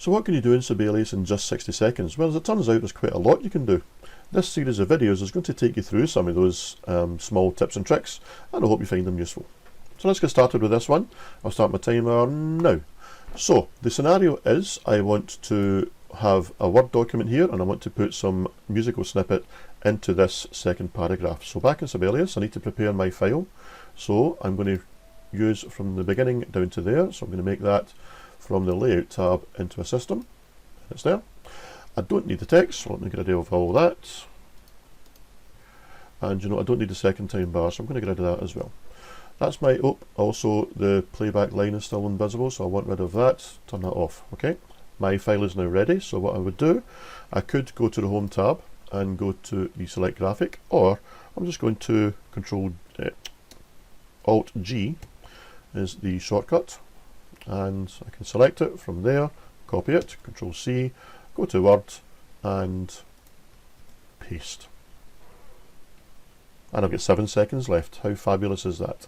So what can you do in Sibelius in just 60 seconds? Well, as it turns out, there's quite a lot you can do. This series of videos is going to take you through some of those small tips and tricks, and I hope you find them useful. So let's get started with this one. I'll start my timer now. So the scenario is I want to have a Word document here, and I want to put some musical snippet into this second paragraph. So back in Sibelius, I need to prepare my file. So I'm going to use from the beginning down to there. So I'm going to make that from the layout tab into a system. It's there. I don't need the text, so let me get rid of all that. And you know, I don't need the second time bar, so I'm going to get rid of that as well. That's my, also the playback line is still invisible, so I want rid of that, turn that off, okay? My file is now ready, so what I would do, I could go to the Home tab and go to the Select Graphic, or I'm just going to Alt-G is the shortcut, and I can select it from there, copy it, Control-C, go to Word, and paste. And I've got 7 seconds left. How fabulous is that?